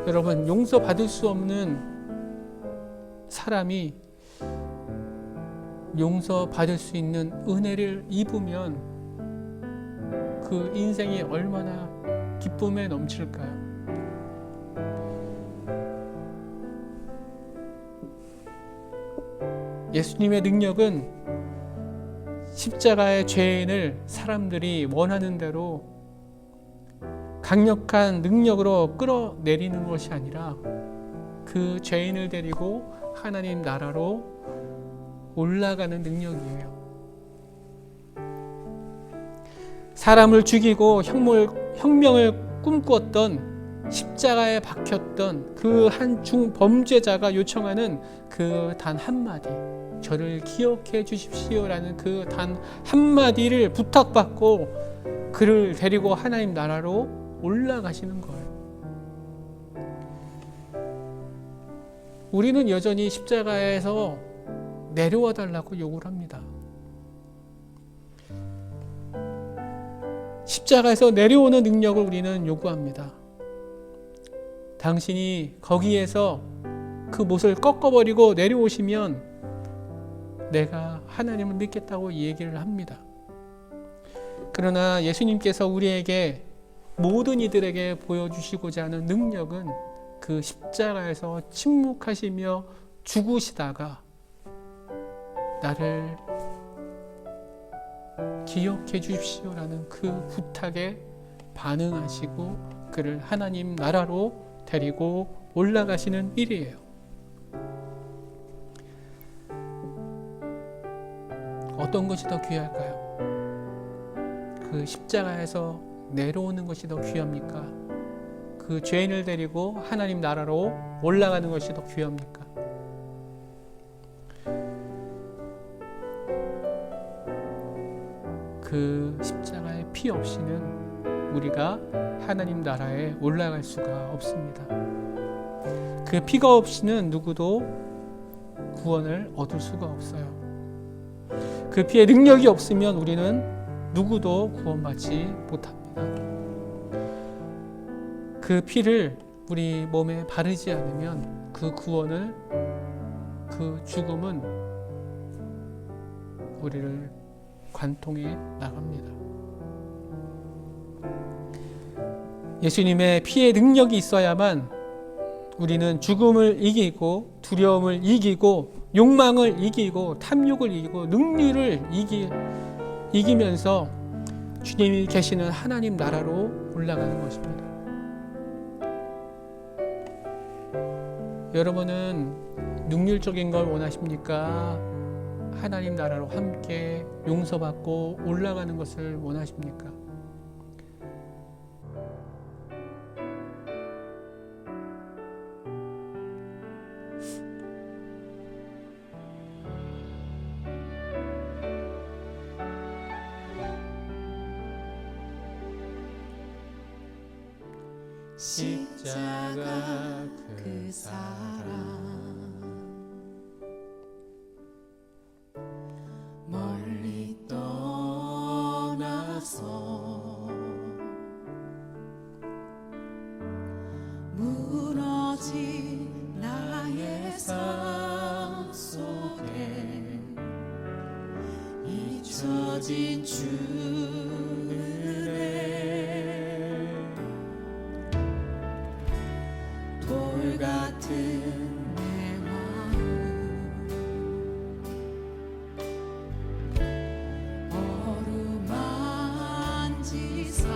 여러분, 용서받을 수 없는 사람이 용서받을 수 있는 은혜를 입으면 그 인생이 얼마나 기쁨에 넘칠까요? 예수님의 능력은 십자가의 죄인을 사람들이 원하는 대로 강력한 능력으로 끌어내리는 것이 아니라 그 죄인을 데리고 하나님 나라로 올라가는 능력이에요. 사람을 죽이고 혁명을 꿈꿨던 십자가에 박혔던 그 한 중범죄자가 요청하는 그 단 한마디, 저를 기억해 주십시오라는 그 단 한마디를 부탁받고 그를 데리고 하나님 나라로 올라가시는 거예요. 우리는 여전히 십자가에서 내려와 달라고 요구를 합니다. 십자가에서 내려오는 능력을 우리는 요구합니다. 당신이 거기에서 그 못을 꺾어버리고 내려오시면 내가 하나님을 믿겠다고 얘기를 합니다. 그러나 예수님께서 우리에게 모든 이들에게 보여주시고자 하는 능력은 그 십자가에서 침묵하시며 죽으시다가 나를 기억해 주십시오라는 그 부탁에 반응하시고 그를 하나님 나라로 데리고 올라가시는 일이에요. 어떤 것이 더 귀할까요? 그 십자가에서 내려오는 것이 더 귀합니까? 그 죄인을 데리고 하나님 나라로 올라가는 것이 더 귀합니까? 그 십자가의 피 없이는 우리가 하나님 나라에 올라갈 수가 없습니다. 그 피가 없이는 누구도 구원을 얻을 수가 없어요. 그 피의 능력이 없으면 우리는 누구도 구원받지 못합니다. 그 피를 우리 몸에 바르지 않으면 그 구원을, 그 죽음은 우리를 관통해 나갑니다. 예수님의 피의 능력이 있어야만 우리는 죽음을 이기고 두려움을 이기고 욕망을 이기고 탐욕을 이기고 능률을 이기면서 주님이 계시는 하나님 나라로 올라가는 것입니다. 여러분은 능률적인 걸 원하십니까? 하나님 나라로 함께 용서받고 올라가는 것을 원하십니까? 십자가 그 사랑 멀리 떠나서 무너진 나의 삶 속에 잊혀진 주의 돌 같은 내 마음 어루만지사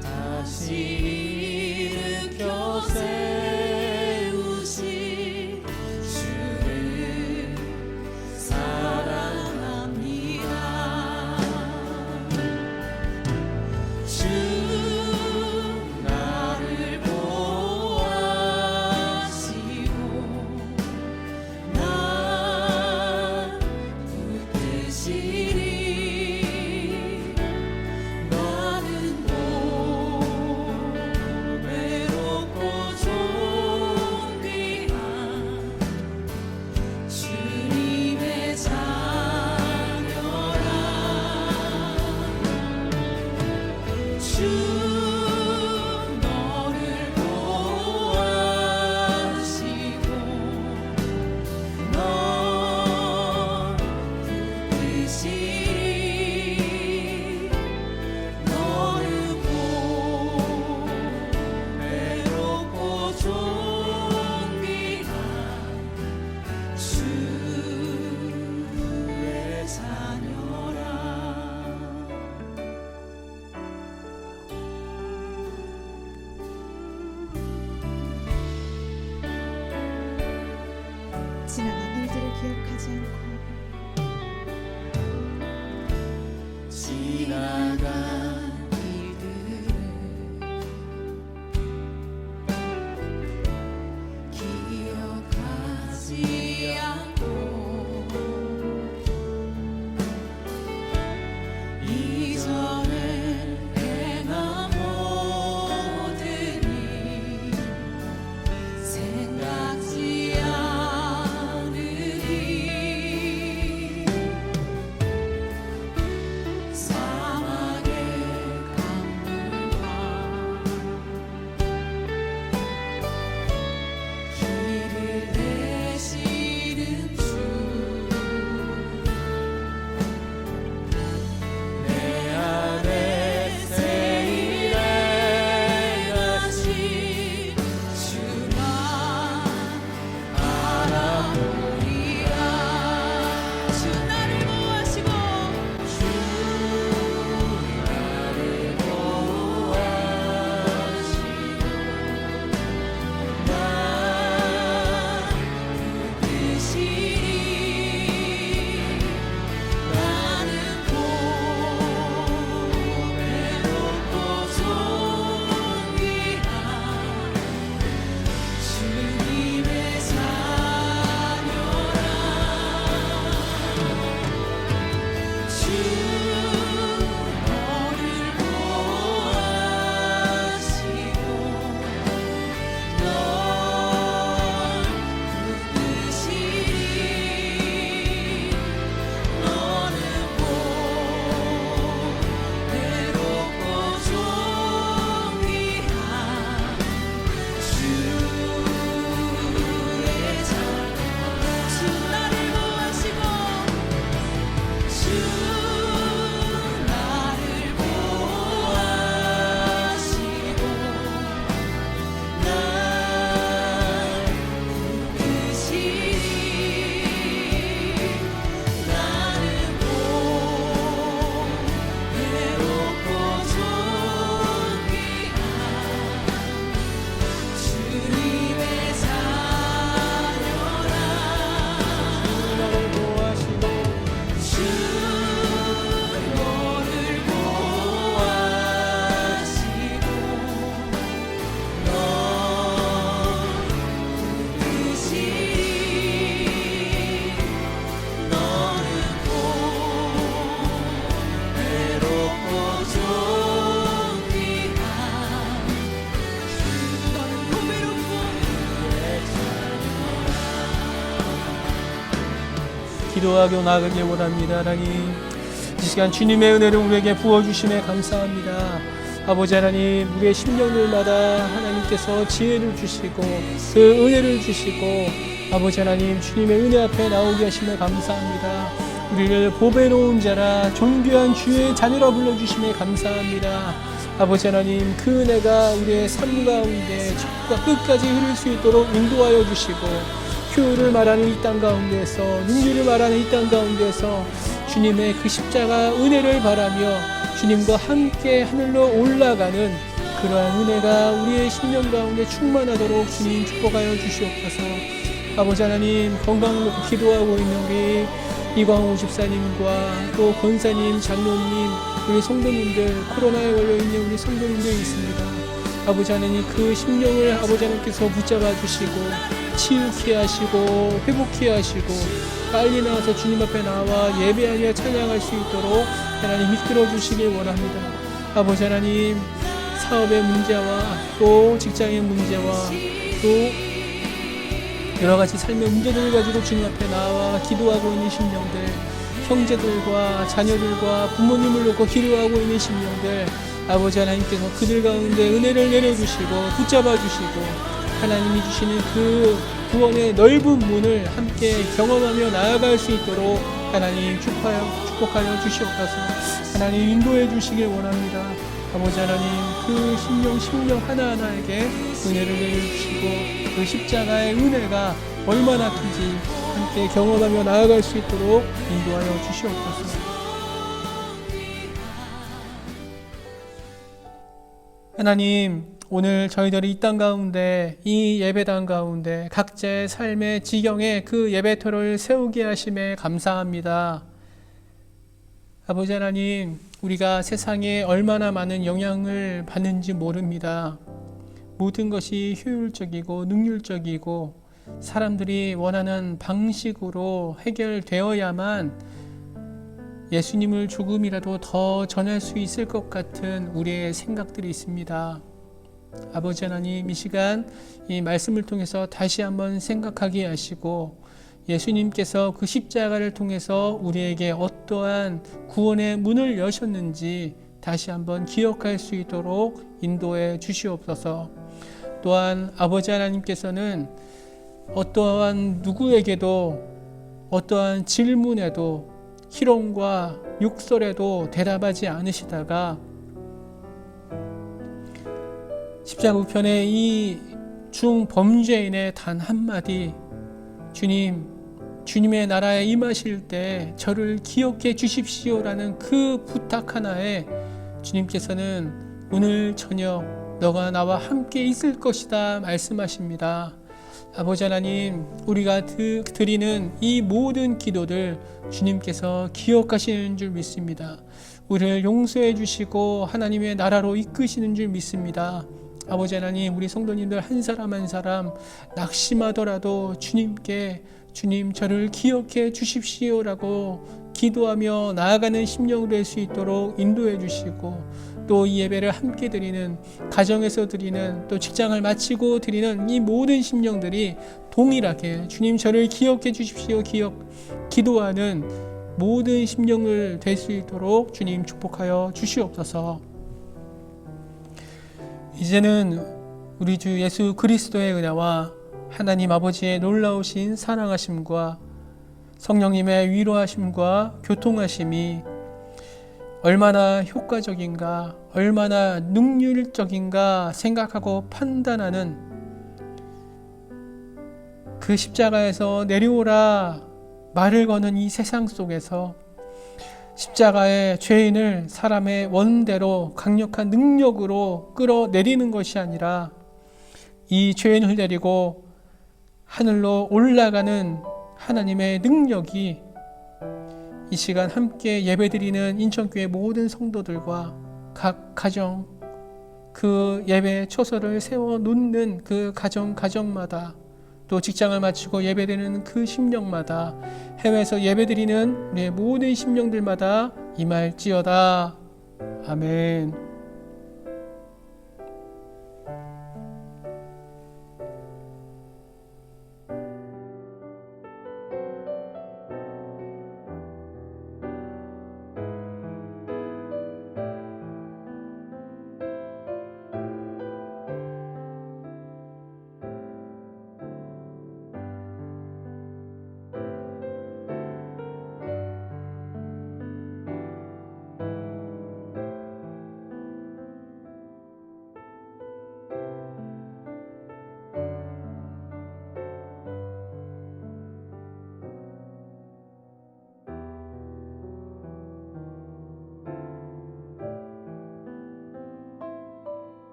다시 일으켜 세우신 주를 사랑합니다. 주 기억하지 않고 지나간 일들을 기억하지 않고 이전에 행한 모든 일 생각지 않으리 사막의 강물과 길을 내시는 주 내 안에 새 일을 하신 주만 알아보리라 주 나를 보호하시고 주 나를 보호하시고 나 붙드시리 나는 고백놓고 존귀한 주님의 자녀라 주 너를 보호하시고 널 붙드시리 너는 보배롭고 존귀한 주의 자녀 주 나를 보호하시고 주 나를 보호하시고 날 붙드시리 나는 보배롭고 존귀한 주님의 자녀라 나를 보호하시고 주 너를 보호하시고 널 붙드시리 너는 보배롭고 존귀한 너는 보배롭고 기도하고 나가길 원합니다. 하나님, 이 시간 주님의 은혜를 우리에게 부어주심에 감사합니다. 아버지 하나님, 우리의 심령들마다 하나님께서 지혜를 주시고 그 은혜를 주시고 아버지 하나님, 주님의 은혜 앞에 나오게 하심에 감사합니다. 우리를 보배 놓은 자라 존귀한 주의 자녀라 불러주심에 감사합니다. 아버지 하나님, 그 은혜가 우리의 삶 가운데 처음과 끝까지 흐를 수 있도록 인도하여 주시고 효를 말하는 이 땅 가운데서, 능률을 말하는 이 땅 가운데서 주님의 그 십자가 은혜를 바라며 주님과 함께 하늘로 올라가는 그러한 은혜가 우리의 심령 가운데 충만하도록 주님 축복하여 주시옵소서. 아버지 하나님, 건강을 놓고 기도하고 있는 우리 이광호 집사님과 또 권사님, 장로님, 우리 성도님들, 코로나에 걸려있는 우리 성도님들 있습니다. 아버지 하나님, 그 심령을 아버지 하나님께서 붙잡아 주시고 치유케 하시고 회복케 하시고 빨리 나와서 주님 앞에 나와 예배하며 찬양할 수 있도록 하나님 이끌어 주시길 원합니다. 아버지 하나님, 사업의 문제와 또 직장의 문제와 또 여러 가지 삶의 문제들을 가지고 주님 앞에 나와 기도하고 있는 심령들, 형제들과 자녀들과 부모님을 놓고 기도하고 있는 심령들, 아버지 하나님께서 그들 가운데 은혜를 내려주시고 붙잡아 주시고 하나님이 주시는 그 구원의 넓은 문을 함께 경험하며 나아갈 수 있도록 하나님 축복하여 주시옵소서. 하나님 인도해 주시길 원합니다. 아버지 하나님, 그 심령 하나하나에게 은혜를 내려주시고 그 십자가의 은혜가 얼마나 큰지 함께 경험하며 나아갈 수 있도록 인도하여 주시옵소서. 하나님, 오늘 저희들이 이 땅 가운데, 이 예배당 가운데 각자의 삶의 지경에 그 예배터를 세우게 하심에 감사합니다. 아버지 하나님, 우리가 세상에 얼마나 많은 영향을 받는지 모릅니다. 모든 것이 효율적이고 능률적이고 사람들이 원하는 방식으로 해결되어야만 예수님을 조금이라도 더 전할 수 있을 것 같은 우리의 생각들이 있습니다. 아버지 하나님, 이 시간 이 말씀을 통해서 다시 한번 생각하게 하시고 예수님께서 그 십자가를 통해서 우리에게 어떠한 구원의 문을 여셨는지 다시 한번 기억할 수 있도록 인도해 주시옵소서. 또한 아버지 하나님께서는 어떠한 누구에게도 어떠한 질문에도 희롱과 욕설에도 대답하지 않으시다가 십자가 우편의 이 중범죄인의 단 한마디, 주님의 나라에 임하실 때 저를 기억해 주십시오라는 그 부탁 하나에 주님께서는 오늘 저녁 너가 나와 함께 있을 것이다 말씀하십니다. 아버지 하나님, 우리가 드리는 이 모든 기도들 주님께서 기억하시는 줄 믿습니다. 우리를 용서해 주시고 하나님의 나라로 이끄시는 줄 믿습니다. 아버지 하나님, 우리 성도님들 한 사람 한 사람 낙심하더라도 주님께 주님 저를 기억해 주십시오라고 기도하며 나아가는 심령을 될 수 있도록 인도해 주시고, 또 이 예배를 함께 드리는 가정에서 드리는 또 직장을 마치고 드리는 이 모든 심령들이 동일하게 주님 저를 기억해 주십시오 기도하는 모든 심령을 될 수 있도록 주님 축복하여 주시옵소서. 이제는 우리 주 예수 그리스도의 은혜와 하나님 아버지의 놀라우신 사랑하심과 성령님의 위로하심과 교통하심이 얼마나 효과적인가, 얼마나 능률적인가 생각하고 판단하는 그 십자가에서 내려오라 말을 거는 이 세상 속에서 십자가의 죄인을 사람의 원대로 강력한 능력으로 끌어내리는 것이 아니라 이 죄인을 데리고 하늘로 올라가는 하나님의 능력이 이 시간 함께 예배드리는 인천교회 모든 성도들과 각 가정, 그 예배 초소를 세워놓는 그 가정마다, 또 직장을 마치고 예배드리는 그 심령마다, 해외에서 예배드리는 우리의 모든 심령들마다 임할지어다. 아멘.